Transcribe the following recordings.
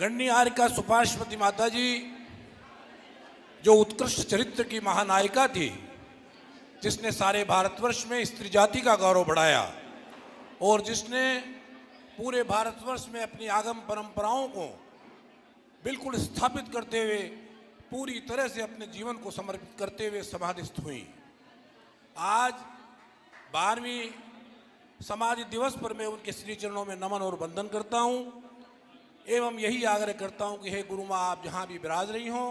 गणनी आर्यका सुपार्श्वती माता जी जो उत्कृष्ट चरित्र की महानायिका थी, जिसने सारे भारतवर्ष में स्त्री जाति का गौरव बढ़ाया और जिसने पूरे भारतवर्ष में अपनी आगम परंपराओं को बिल्कुल स्थापित करते हुए पूरी तरह से अपने जीवन को समर्पित करते हुए समाधिस्थ हुई। आज 12वीं समाधि दिवस पर मैं उनके श्री चरणों में नमन और वंदन करता हूं एवं यही आग्रह करता हूं कि हे गुरु माँ, आप जहां भी विराज रही हों,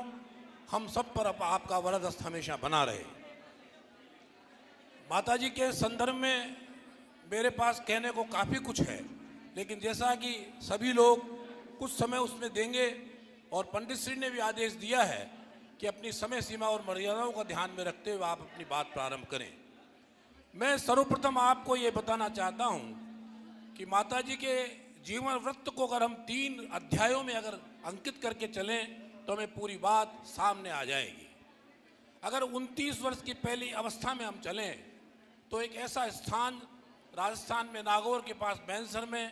हम सब पर आपका वरद हस्त हमेशा बना रहे। माता जी के संदर्भ में मेरे पास कहने को काफ़ी कुछ है, लेकिन जैसा कि सभी लोग कुछ समय उसमें देंगे और पंडित श्री ने भी आदेश दिया है कि अपनी समय सीमा और मर्यादाओं का ध्यान में रखते हुए आप अपनी बात प्रारंभ करें। मैं सर्वप्रथम आपको ये बताना चाहता हूँ कि माता जी के जीवन वृत्त को अगर हम 3 अध्यायों में अगर अंकित करके चलें तो हमें पूरी बात सामने आ जाएगी। अगर 29 वर्ष की पहली अवस्था में हम चलें तो एक ऐसा स्थान राजस्थान में नागौर के पास बैंसर में,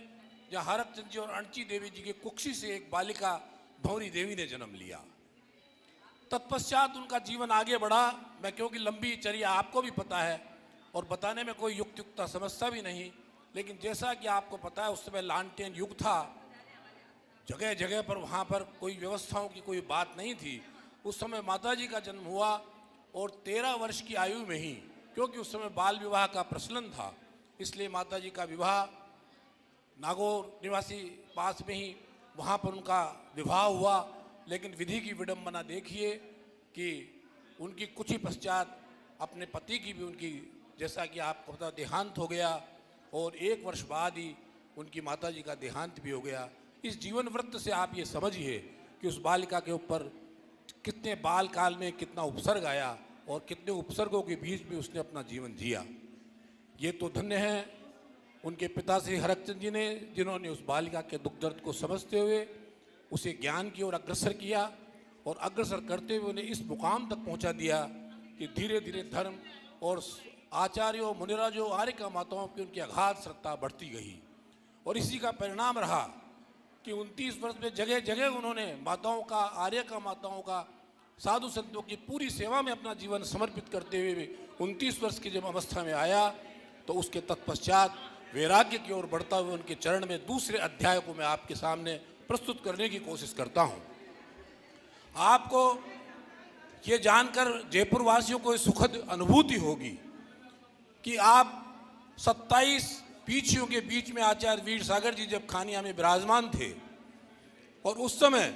जहाँ हरकचंद जी और अणची देवी जी की कुक्षी से एक बालिका भंवरी देवी ने जन्म लिया। तत्पश्चात उनका जीवन आगे बढ़ा। मैं क्योंकि लंबी चर्या आपको भी पता है और बताने में कोई युक्तियुक्ता समस्या भी नहीं, लेकिन जैसा कि आपको पता है उस समय लालटेन युग था, जगह जगह पर वहाँ पर कोई व्यवस्थाओं की कोई बात नहीं थी। उस समय माता जी का जन्म हुआ और 13 वर्ष की आयु में ही, क्योंकि उस समय बाल विवाह का प्रचलन था, इसलिए माता जी का विवाह नागौर निवासी पास में ही वहाँ पर उनका विवाह हुआ। लेकिन विधि की विडंबना देखिए कि उनकी कुछ ही पश्चात अपने पति की भी उनकी, जैसा कि आपको पता, देहांत हो गया और 1 वर्ष बाद ही उनकी माता जी का देहांत भी हो गया। इस जीवन वृत्त से आप ये समझिए कि उस बालिका के ऊपर कितने बाल काल में कितना उपसर्ग आया और कितने उपसर्गों के बीच में उसने अपना जीवन जिया। ये तो धन्य है उनके पिता श्री हरकचंद जी ने, जिन्होंने उस बालिका के दुख दर्द को समझते हुए उसे ज्ञान की ओर अग्रसर किया और अग्रसर करते हुए उन्हें इस मुकाम तक पहुंचा दिया कि धीरे धीरे धर्म और आचार्यों, मुनिराजों, आर्यका माताओं की उनकी अगाध श्रद्धा बढ़ती गई। और इसी का परिणाम रहा कि 29 वर्ष में जगह जगह उन्होंने माताओं का, आर्यका माताओं का, साधु संतों की पूरी सेवा में अपना जीवन समर्पित करते हुए 29 वर्ष की जब अवस्था में आया तो उसके तत्पश्चात वैराग्य की ओर बढ़ता हुए उनके चरण में दूसरे अध्याय को मैं आपके सामने प्रस्तुत करने की कोशिश करता हूं। आपको ये जानकर जयपुर वासियों को सुखद अनुभूति होगी कि आप 27 पीछियों के बीच में आचार्य वीर सागर जी जब खानिया में विराजमान थे और उस समय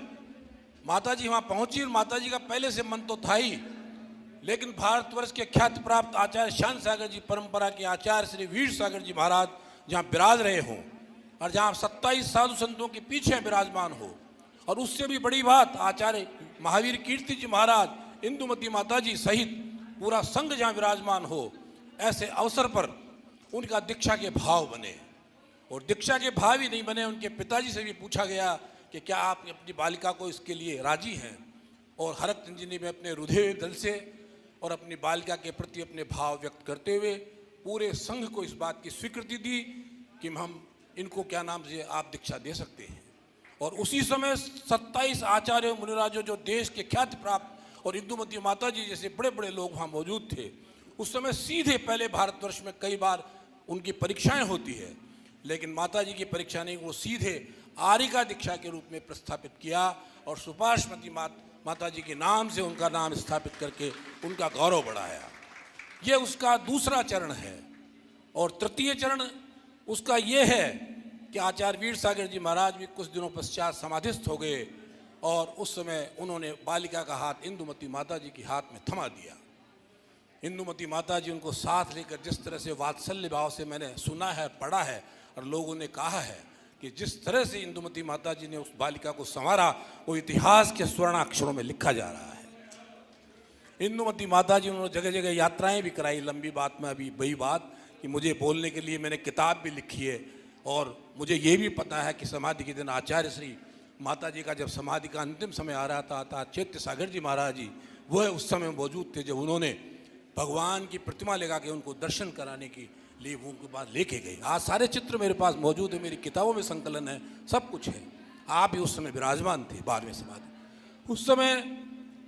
माता जी वहाँ पहुँची, और माता जी का पहले से मन तो था ही, लेकिन भारतवर्ष के ख्याति प्राप्त आचार्य श्याम सागर जी परंपरा के आचार्य श्री वीर सागर जी महाराज जहाँ विराज रहे हों और जहाँ 27 साधु संतों के पीछे विराजमान हो, और उससे भी बड़ी बात आचार्य महावीर कीर्ति जी महाराज, इंदुमती माता जी सहित पूरा संघ जहाँ विराजमान हो, ऐसे अवसर पर उनका दीक्षा के भाव बने। और दीक्षा के भाव ही नहीं बने, उनके पिताजी से भी पूछा गया कि क्या आप अपनी बालिका को इसके लिए राजी हैं, और हरकचंद जी ने भी अपने हृदय दल से और अपनी बालिका के प्रति अपने भाव व्यक्त करते हुए पूरे संघ को इस बात की स्वीकृति दी कि हम इनको क्या नाम से आप दीक्षा दे सकते हैं। और उसी समय 27 आचार्य मुनिराजों जो देश के ख्याति प्राप्त और इंदुमती माता जी जैसे बड़े बड़े लोग वहाँ मौजूद थे, उस समय सीधे पहले भारतवर्ष में कई बार उनकी परीक्षाएं होती है, लेकिन माता जी की परीक्षा नहीं, वो सीधे आर्यका दीक्षा के रूप में प्रस्थापित किया और सुपार्श्वती माता जी के नाम से उनका नाम स्थापित करके उनका गौरव बढ़ाया। ये उसका दूसरा चरण है। और तृतीय चरण उसका ये है कि आचार्य वीर सागर जी महाराज भी कुछ दिनों पश्चात समाधिस्थ हो गए और उस समय उन्होंने बालिका का हाथ इंदुमती माता जी के हाथ में थमा दिया। इंदुमती माता जी उनको साथ लेकर जिस तरह से वात्सल्य भाव से मैंने सुना है, पढ़ा है और लोगों ने कहा है कि जिस तरह से इंदुमती माता जी ने उस बालिका को संवारा, वो इतिहास के स्वर्णाक्षरों में लिखा जा रहा है। इंदुमती माता जी उन्होंने जगह जगह यात्राएं भी कराई। लंबी बात में अभी वही बात कि मुझे बोलने के लिए मैंने किताब भी लिखी है और मुझे ये भी पता है कि समाधि के दिन आचार्य श्री माता जी का जब समाधि का अंतिम समय आ रहा था चैत्य सागर जी महाराज जी वह उस समय मौजूद थे जब उन्होंने भगवान की प्रतिमा लगा के उनको दर्शन कराने के लिए वो उनके पास लेके गए। आज सारे चित्र मेरे पास मौजूद है, मेरी किताबों में संकलन है, सब कुछ है। आप ही उस समय विराजमान थे 12वें समाधि। उस समय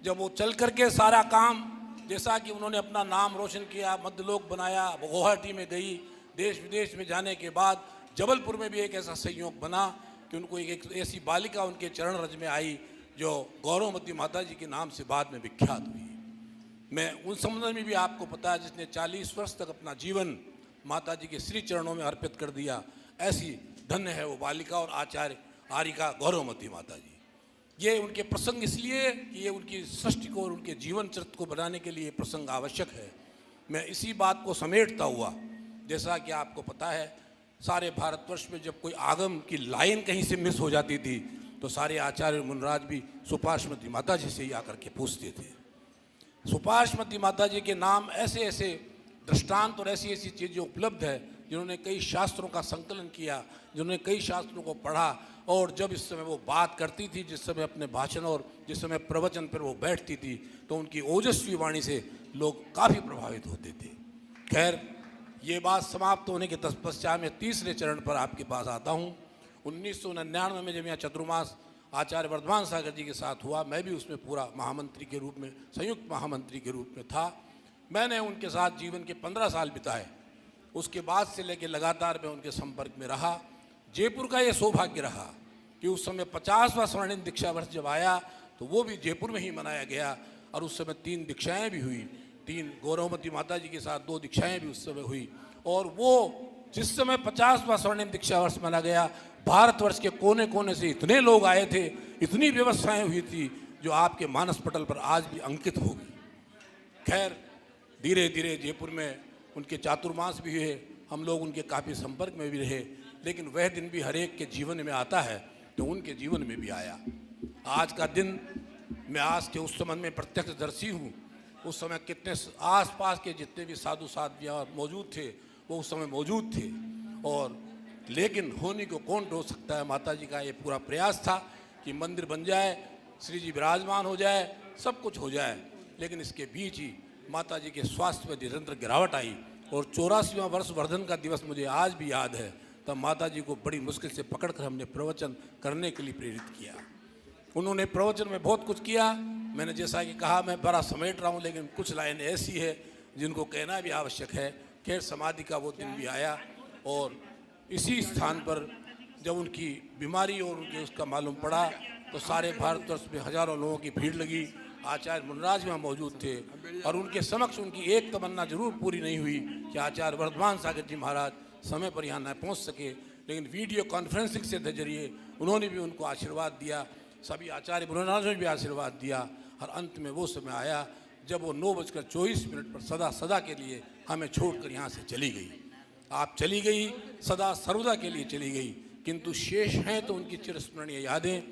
जब वो चल करके सारा काम, जैसा कि उन्होंने अपना नाम रोशन किया, मध्यलोक बनाया, गुवाहाटी में गई, देश विदेश में जाने के बाद जबलपुर में भी एक ऐसा संयोग बना कि उनको एक ऐसी बालिका उनके चरण रज में आई जो गौरवमती माता जी के नाम से बाद में विख्यात हुई। मैं उन संबंध में भी आपको पता है, जिसने 40 वर्ष तक अपना जीवन माता जी के श्री चरणों में अर्पित कर दिया, ऐसी धन्य है वो बालिका और आचार्य आरिका गौरवमती माता जी। ये उनके प्रसंग इसलिए कि ये उनकी सृष्टि को और उनके जीवन चरित्र को बनाने के लिए प्रसंग आवश्यक है। मैं इसी बात को समेटता हुआ, जैसा कि आपको पता है, सारे भारतवर्ष में जब कोई आगम की लाइन कहीं से मिस हो जाती थी तो सारे आचार्य मुनराज भी सुपार्श्वती माता जी से ही आकर के पूछते थे। सुपार्श्वती माता जी के नाम ऐसे ऐसे दृष्टांत और ऐसी ऐसी चीज़ें उपलब्ध है, जिन्होंने कई शास्त्रों का संकलन किया, जिन्होंने कई शास्त्रों को पढ़ा, और जब इस समय वो बात करती थी, जिस समय अपने भाषण और जिस समय प्रवचन पर वो बैठती थी, तो उनकी ओजस्वी वाणी से लोग काफ़ी प्रभावित होते थे। खैर, ये बात समाप्त होने के तत्पश्चात मैं तीसरे चरण पर आपके पास आता हूँ। 1999 में जब यहाँ चतुर्मास आचार्य वर्धमान सागर जी के साथ हुआ, मैं भी उसमें पूरा महामंत्री के रूप में, संयुक्त महामंत्री के रूप में था। मैंने उनके साथ जीवन के 15 साल बिताए। उसके बाद से लेकर लगातार मैं उनके संपर्क में रहा। जयपुर का ये सौभाग्य रहा कि उस समय 50वां स्वर्णिम दीक्षा वर्ष जब आया तो वो भी जयपुर में ही मनाया गया, और उस समय 3 दीक्षाएँ भी हुई। 3 गौरवमती माता जी के साथ 2 दीक्षाएँ भी उस समय हुई। और वो जिस समय 50वां स्वर्णिम दीक्षा वर्ष मना गया, भारतवर्ष के कोने कोने से इतने लोग आए थे, इतनी व्यवस्थाएं हुई थी जो आपके मानस पटल पर आज भी अंकित होगी। खैर, धीरे धीरे जयपुर में उनके चातुर्मास भी हुए, हम लोग उनके काफ़ी संपर्क में भी रहे, लेकिन वह दिन भी हर एक के जीवन में आता है, तो उनके जीवन में भी आया। आज का दिन मैं आज के उस संबंध में प्रत्यक्षदर्शी हूँ। उस समय कितने आसपास के जितने भी साधु साध्वियाँ मौजूद थे, वो उस समय मौजूद थे। और लेकिन होने को कौन रोक सकता है। माता जी का ये पूरा प्रयास था कि मंदिर बन जाए, श्री जी विराजमान हो जाए, सब कुछ हो जाए, लेकिन इसके बीच ही माता जी के स्वास्थ्य में निरंतर गिरावट आई। और 84वां वर्ष वर्धन का दिवस मुझे आज भी याद है। तब माता जी को बड़ी मुश्किल से पकड़कर हमने प्रवचन करने के लिए प्रेरित किया। उन्होंने प्रवचन में बहुत कुछ किया। मैंने जैसा कि कहा, मैं बड़ा समेट रहा हूँ, लेकिन कुछ लाइनें ऐसी है जिनको कहना भी आवश्यक है। खैर, समाधि का वो दिन भी आया, और इसी स्थान पर जब उनकी बीमारी और उनके उसका मालूम पड़ा तो सारे भारतवर्ष में हजारों लोगों की भीड़ लगी। आचार्य मुनराज वहाँ मौजूद थे, और उनके समक्ष उनकी एक तमन्ना जरूर पूरी नहीं हुई कि आचार्य वर्धमान सागर जी महाराज समय पर यहाँ न पहुँच सके, लेकिन वीडियो कॉन्फ्रेंसिंग से जरिए उन्होंने भी उनको आशीर्वाद दिया। सभी आचार्य मुनराज ने भी आशीर्वाद दिया। और अंत में वो समय आया जब वो 9:24 पर सदा सदा के लिए हमें छोड़कर यहाँ से चली गई। आप चली गई, सदा सर्वदा के लिए चली गई, किंतु शेष हैं तो उनकी चिरस्मरणीय यादें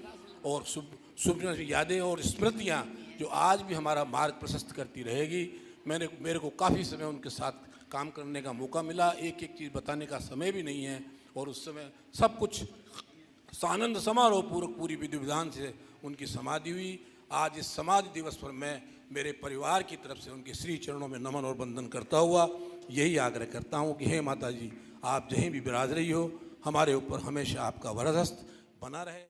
और शुभ यादें और स्मृतियाँ जो आज भी हमारा मार्ग प्रशस्त करती रहेगी। मेरे को काफ़ी समय उनके साथ काम करने का मौका मिला। एक एक चीज़ बताने का समय भी नहीं है, और उस समय सब कुछ सानंद समारोह पूर्वक पूरी विधि विधान से उनकी समाधि हुई। आज इस समाधि दिवस पर मैं मेरे परिवार की तरफ से उनके श्री चरणों में नमन और वंदन करता हुआ यही आग्रह करता हूँ कि हे माता जी, आप जहीं भी विराज रही हो, हमारे ऊपर हमेशा आपका वरदहस्त बना रहे।